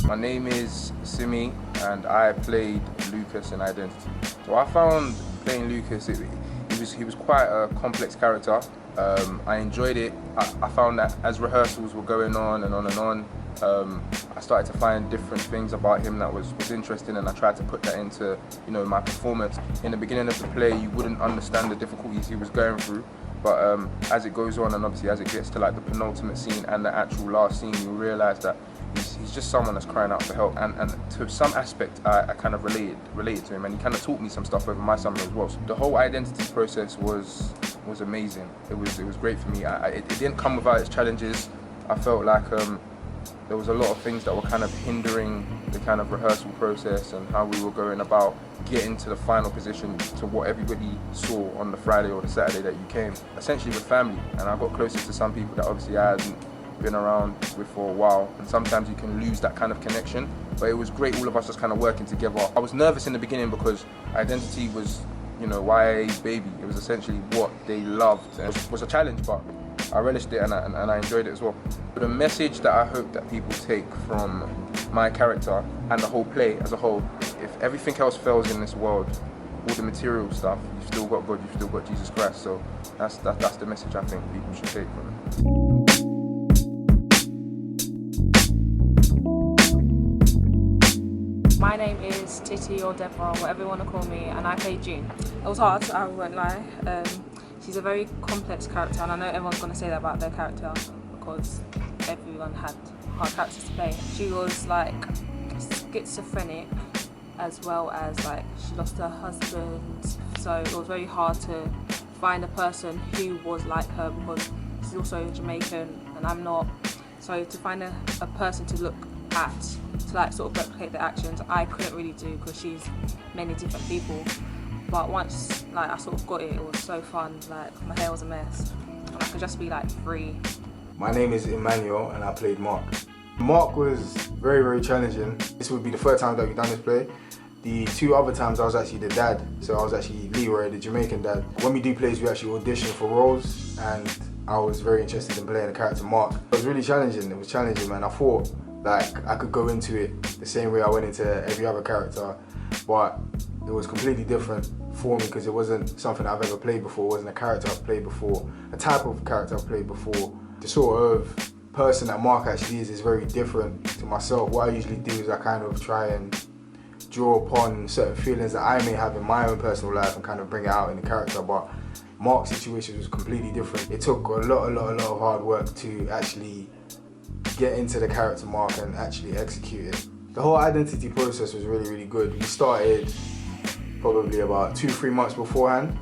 My name is Simi and I played Lucas in Identity. So I found playing Lucas, he was quite a complex character. I enjoyed it. I found that as rehearsals were going on and on, I started to find different things about him that was interesting, and I tried to put that into my performance. In the beginning of the play, you wouldn't understand the difficulties he was going through, but as it goes on and obviously as it gets to like the penultimate scene and the actual last scene, you realise that he's just someone that's crying out for help, and to some aspect I kind of related to him, and he kind of taught me some stuff over my summer as well. So the whole identity process was amazing. It was great for me. It didn't come without its challenges. I felt like there was a lot of things that were kind of hindering the kind of rehearsal process and how we were going about getting to the final position to what everybody saw on the Friday or the Saturday that you came. Essentially with family, and I got closer to some people that obviously I hadn't been around with for a while, and sometimes you can lose that kind of connection, but it was great all of us just kind of working together. I was nervous in the beginning because Identity was, YA baby. It was essentially what they loved. It was a challenge, but I relished it and I enjoyed it as well. But the message that I hope that people take from my character and the whole play as a whole, if everything else fails in this world, all the material stuff, you've still got God, you've still got Jesus Christ. So that's the message I think people should take from it. My name is Titty or Deborah, whatever you want to call me, and I play June. It was hard, I won't lie. She's a very complex character, and I know everyone's going to say that about their character because everyone had hard characters to play. She was like schizophrenic, as well as like she lost her husband, so it was very hard to find a person who was like her because she's also Jamaican and I'm not. So to find a person to look at, to like sort of replicate the actions, I couldn't really do because she's many different people. But once like I sort of got it, it was so fun. Like my hair was a mess and I could just be like free. My name is Emmanuel and I played Mark. Mark was very, very challenging. This would be the third time that we've done this play. The two other times I was actually the dad, so I was actually Leroy, the Jamaican dad. When we do plays, we actually audition for roles, and I was very interested in playing the character Mark. It was really challenging. It was challenging, man. I thought like I could go into it the same way I went into every other character, but it was completely different for me because it wasn't something I've ever played before. It wasn't a character I've played before, a type of character I've played before. The sort of person that Mark actually is very different to myself. What I usually do is I kind of try and draw upon certain feelings that I may have in my own personal life and kind of bring it out in the character, but Mark's situation was completely different. It took a lot of hard work to actually get into the character Mark and actually execute it. The whole identity process was really, really good. We started probably about 2-3 months beforehand.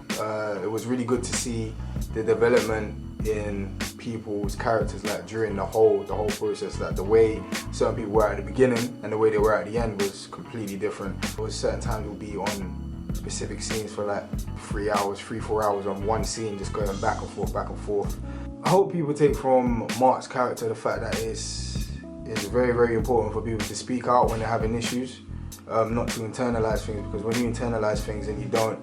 It was really good to see the development in people's characters, like during the whole process. Like the way certain people were at the beginning and the way they were at the end was completely different. There was certain times we'll be on specific scenes for like 3-4 hours on one scene, just going back and forth. I hope people take from Mark's character the fact that it's very, very important for people to speak out when they're having issues, not to internalize things, because when you internalize things and you don't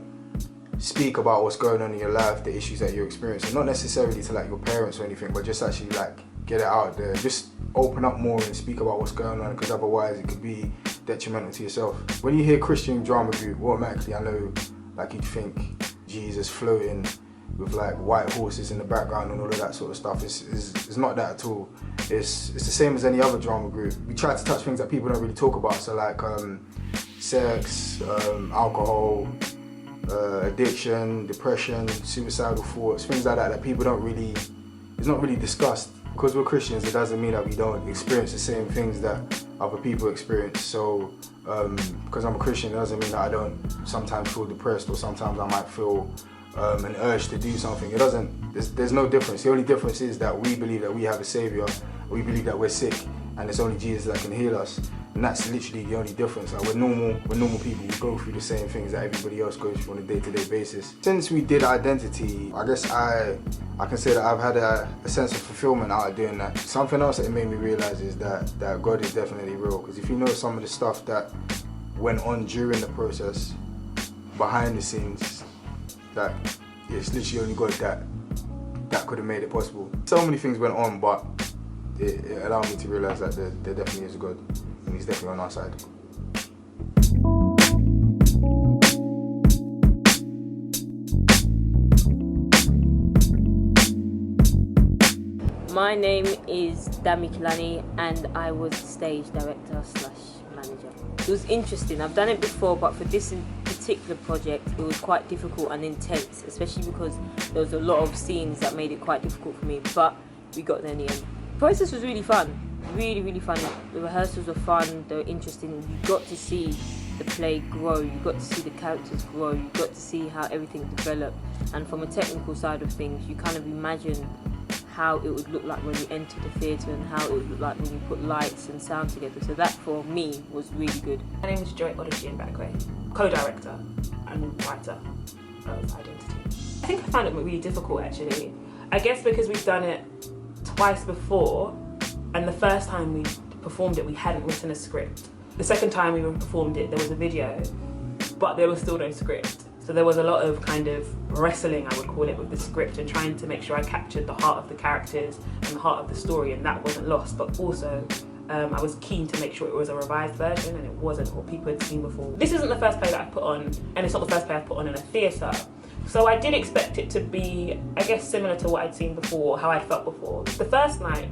speak about what's going on in your life, the issues that you're experiencing, not necessarily to like your parents or anything, but just actually like get it out there. Just open up more and speak about what's going on, because otherwise it could be detrimental to yourself. When you hear Christian drama group, automatically I know like you'd think Jesus floating with like white horses in the background and all of that sort of stuff. It's not that at all. It's the same as any other drama group. We try to touch things that people don't really talk about, so like sex, alcohol, addiction, depression, suicidal thoughts, things like that people don't really, it's not really discussed. Because we're Christians, it doesn't mean that we don't experience the same things that other people experience. So because I'm a Christian, it doesn't mean that I don't sometimes feel depressed, or sometimes I might feel an urge to do something. It doesn't, there's no difference. The only difference is that we believe that we have a savior, we believe that we're sick, and it's only Jesus that can heal us. And that's literally the only difference. Like we're normal people. We go through the same things that everybody else goes through on a day-to-day basis. Since we did Identity, I guess I can say that I've had a sense of fulfillment out of doing that. Something else that it made me realize is that God is definitely real. Because if you know some of the stuff that went on during the process, behind the scenes, that it's literally only God that could have made it possible. So many things went on, but it allowed me to realise that there definitely is a God, and He's definitely on our side. My name is Dami Kilani and I was stage director / manager. It was interesting. I've done it before, but for this particular project it was quite difficult and intense, especially because there was a lot of scenes that made it quite difficult for me, but we got there in the end. The process was really fun, really fun. The rehearsals were fun, they were interesting. You got to see the play grow, you got to see the characters grow, you got to see how everything developed, and from a technical side of things you kind of imagine how it would look like when you enter the theatre and how it would look like when you put lights and sound together. So that for me was really good. My name is Shea co-director and writer of Identity. I think I found it really difficult actually. I guess because we've done it twice before, and the first time we performed it we hadn't written a script. The second time we performed it there was a video, but there was still no script. So there was a lot of kind of wrestling, I would call it, with the script and trying to make sure I captured the heart of the characters and the heart of the story, and that wasn't lost. But also, I was keen to make sure it was a revised version and it wasn't what people had seen before. This isn't the first play that I've put on, and it's not the first play I've put on in a theatre. So I did expect it to be, I guess, similar to what I'd seen before, how I'd felt before. The first night,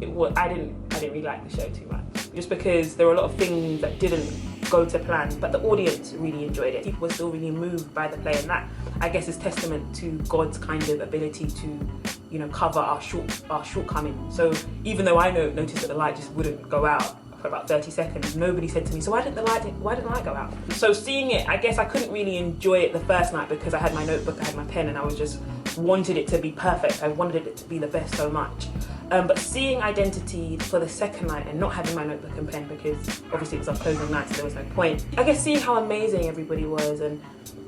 I didn't really like the show too much, just because there were a lot of things that didn't go to plan, but the audience really enjoyed it. People were still really moved by the play, and that, I guess, is testament to God's kind of ability to, you know, cover our shortcomings. So even though I noticed that the light just wouldn't go out for about 30 seconds, nobody said to me, so why didn't the light go out? So seeing it, I guess I couldn't really enjoy it the first night because I had my notebook, I had my pen, and I was just wanted it to be perfect. I wanted it to be the best so much. But seeing Identity for the second night and not having my notebook and pen, because obviously it was our closing night so there was no point. I guess seeing how amazing everybody was and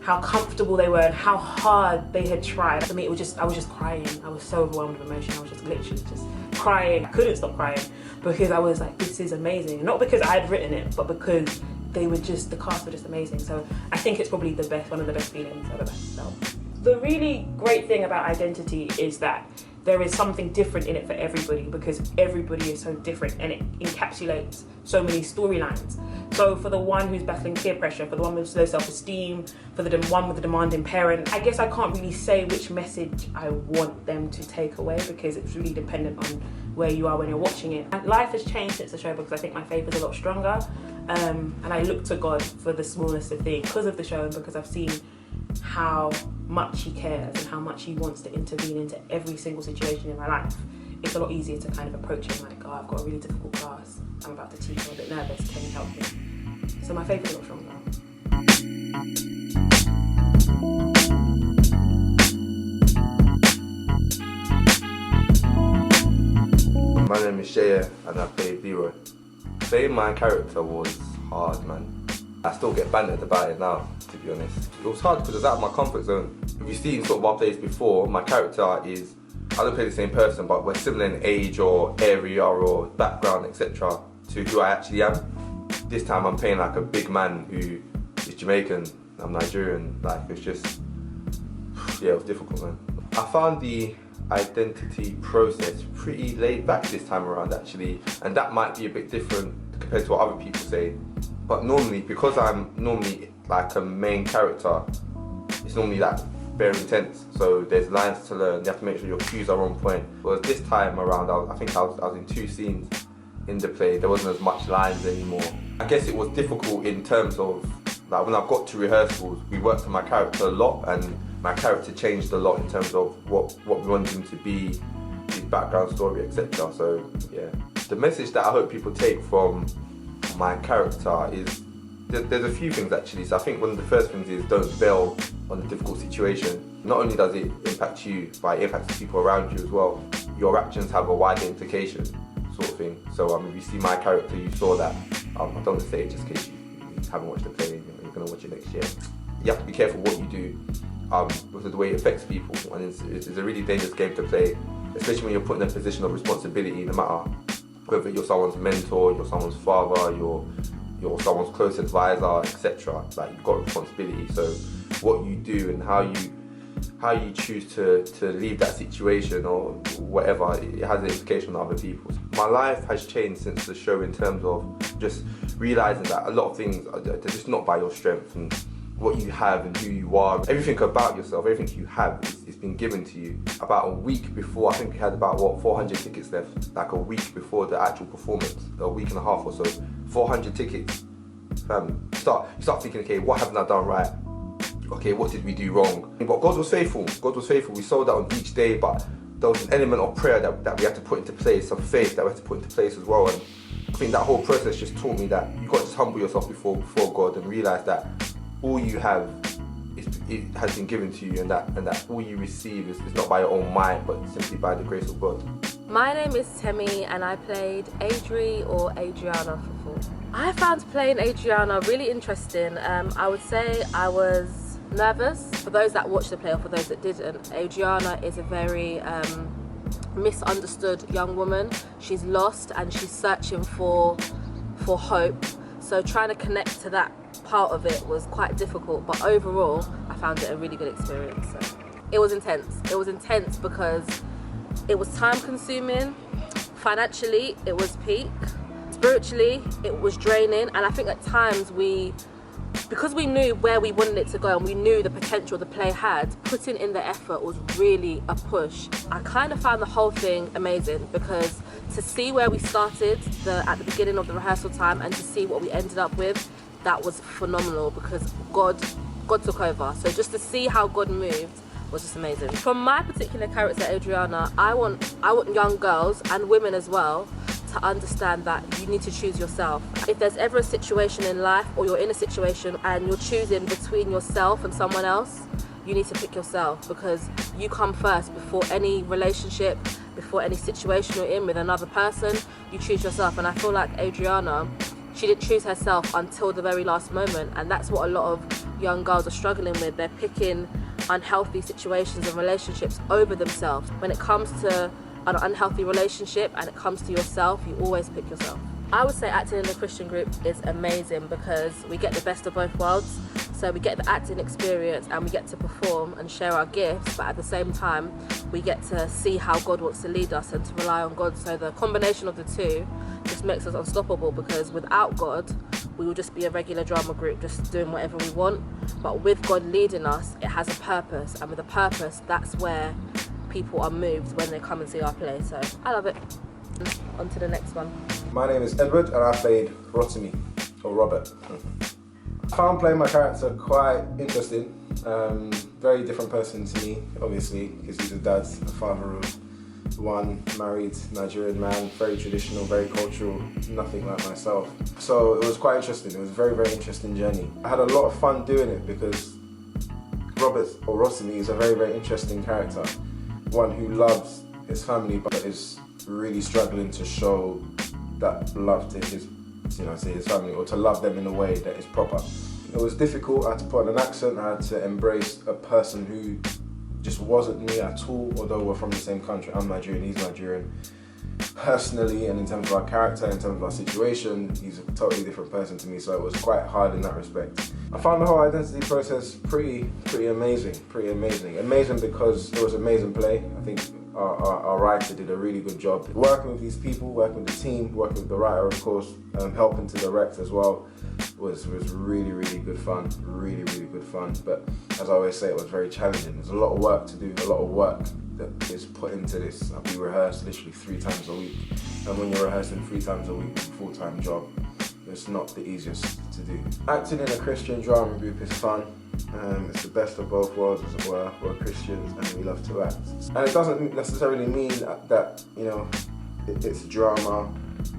how comfortable they were and how hard they had tried. For me, I was just crying. I was so overwhelmed with emotion. I was just literally just crying. I couldn't stop crying because I was like, this is amazing. Not because I had written it, but because the cast were just amazing. So I think it's probably one of the best feelings I've ever felt. The really great thing about Identity is that there is something different in it for everybody, because everybody is so different and it encapsulates so many storylines. So for the one who's battling peer pressure, for the one with low self-esteem, for the one with the demanding parent, I guess I can't really say which message I want them to take away, because it's really dependent on where you are when you're watching it. And life has changed since the show because I think my faith is a lot stronger, and I look to God for the smallest of things because of the show and because I've seen how much He cares and how much He wants to intervene into every single situation in my life. It's a lot easier to kind of approach Him like, oh, I've got a really difficult class, I'm about to teach, I'm a bit nervous, can you help me? So my faith is a lot stronger. My name is Shea and I play Leroy. Playing my character was hard, man. I still get bantered about it now, to be honest. It was hard because it was out of my comfort zone. If you've seen sort of our plays before, my character is, I don't play the same person, but we're similar in age or area or background, etc. to who I actually am. This time I'm playing like a big man who is Jamaican, I'm Nigerian. Like, it's just, yeah, it was difficult, man. I found the Identity process pretty laid back this time around, actually, and that might be a bit different compared to what other people say. But normally, because I'm normally like a main character, it's normally like very intense. So there's lines to learn, you have to make sure your cues are on point. Whereas this time around, I think I was in 2 scenes in the play, there wasn't as much lines anymore. I guess it was difficult in terms of, like, when I got to rehearsals, we worked on my character a lot, and my character changed a lot in terms of what we wanted him to be, his background story, etc. So yeah, the message that I hope people take from my character is, there's a few things actually. So I think one of the first things is, don't bail on a difficult situation. Not only does it impact you, but it impacts the people around you as well. Your actions have a wider implication, sort of thing. So if you see my character, you saw that. I don't want to say it just in case you haven't watched the play and you're going to watch it next year. You have to be careful what you do, because of the way it affects people, and it's a really dangerous game to play, especially when you're put in a position of responsibility, no matter whether you're someone's mentor, you're someone's father, you're someone's close advisor, etc. Like, you've got a responsibility. So what you do and how how you choose to leave that situation or whatever, it has an implication on other people. My life has changed since the show in terms of just realising that a lot of things they're just not by your strength and what you have and who you are. Everything about yourself, everything you have, it's been given to you. About a week before, I think we had about, 400 tickets left, like a week before the actual performance, a week and a half or so, 400 tickets. You start thinking, okay, what haven't I done right? Okay, what did we do wrong? But God was faithful. God was faithul. We sold out on each day, but there was an element of prayer that we had to put into place, some faith that we had to put into place as well. And I think that whole process just taught me that you got to just humble yourself before God and realise that all you have it has been given to you, and that all you receive is not by your own might, but simply by the grace of God. My name is Temi and I played Adri or Adriana for full. I found playing Adriana really interesting. I would say I was nervous. For those that watched the play or for those that didn't, Adriana is a very misunderstood young woman. She's lost and she's searching for hope. So trying to connect to that part of it was quite difficult, but overall I found it a really good experience. So it was intense. It was intense because it was time consuming, financially it was peak, spiritually it was draining, and I think at times because we knew where we wanted it to go and we knew the potential the play had, putting in the effort was really a push. I kind of found the whole thing amazing because to see where we started at the beginning of the rehearsal time and to see what we ended up with, that was phenomenal because God took over. So just to see how God moved was just amazing. From my particular character, Adriana, I want young girls and women as well to understand that you need to choose yourself. If there's ever a situation in life or you're in a situation and you're choosing between yourself and someone else, you need to pick yourself because you come first before any relationship, before any situation you're in with another person. You choose yourself, and I feel like Adriana, she didn't choose herself until the very last moment, and that's what a lot of young girls are struggling with. They're picking unhealthy situations and relationships over themselves. When it comes to an unhealthy relationship and it comes to yourself, you always pick yourself. I would say acting in a Christian group is amazing because we get the best of both worlds. So we get the acting experience and we get to perform and share our gifts, but at the same time we get to see how God wants to lead us and to rely on God. So the combination of the two just makes us unstoppable, because without God we will just be a regular drama group just doing whatever we want. But with God leading us, it has a purpose, and with a purpose, that's where people are moved when they come and see our play. So I love it. On to the next one. My name is Edward and I played Rotimi, or Robert. I found playing my character quite interesting. Very different person to me, obviously, because he's a dad, a father of one, married Nigerian man, very traditional, very cultural, nothing like myself. So it was quite interesting. It was a very, very interesting journey. I had a lot of fun doing it because Robert, or Rotimi, is a very, very interesting character. One who loves his family but is really struggling to show that love to his family, or to love them in a way that is proper. It was difficult. I had to put on an accent. I had to embrace a person who just wasn't me at all, although we're from the same country. I'm Nigerian, he's Nigerian. Personally, and in terms of our character, in terms of our situation, he's a totally different person to me, so it was quite hard in that respect. I found the whole identity process pretty amazing. Amazing because it was an amazing play. I think our writer did a really good job working with these people, working with the team, working with the writer, of course, helping to direct as well. Was really good fun, really good fun. But as I always say, it was very challenging. There's a lot of work to do, a lot of work that is put into this. We rehearse literally 3 times a week, and when you're rehearsing 3 times a week, it's a full-time job. It's not the easiest to do. Acting in a Christian drama group is fun. It's the best of both worlds, as it were. We're Christians and we love to act. And it doesn't necessarily mean that it's drama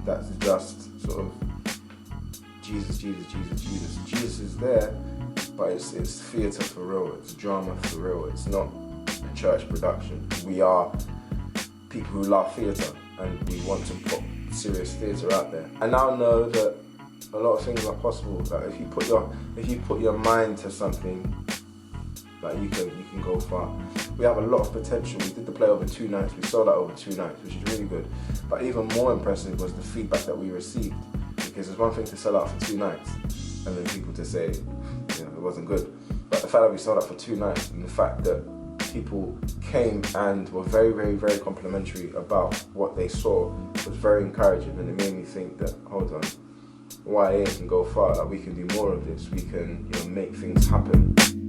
that's just sort of Jesus. Jesus is there, but it's theatre for real. It's drama for real. It's not a church production. We are people who love theatre and we want to put serious theatre out there. I now know that a lot of things are possible. That if you put your mind to something, like you can go far. We have a lot of potential. We did the play over 2 nights. We sold out over 2 nights, which is really good. But even more impressive was the feedback that we received. Because it's one thing to sell out for 2 nights and then people to say, it wasn't good. But the fact that we sold out for 2 nights, and the fact that people came and were very, very, very complimentary about what they saw. It was very encouraging, and it made me think that, hold on, YA can go far, like we can do more of this, we can, you know, make things happen.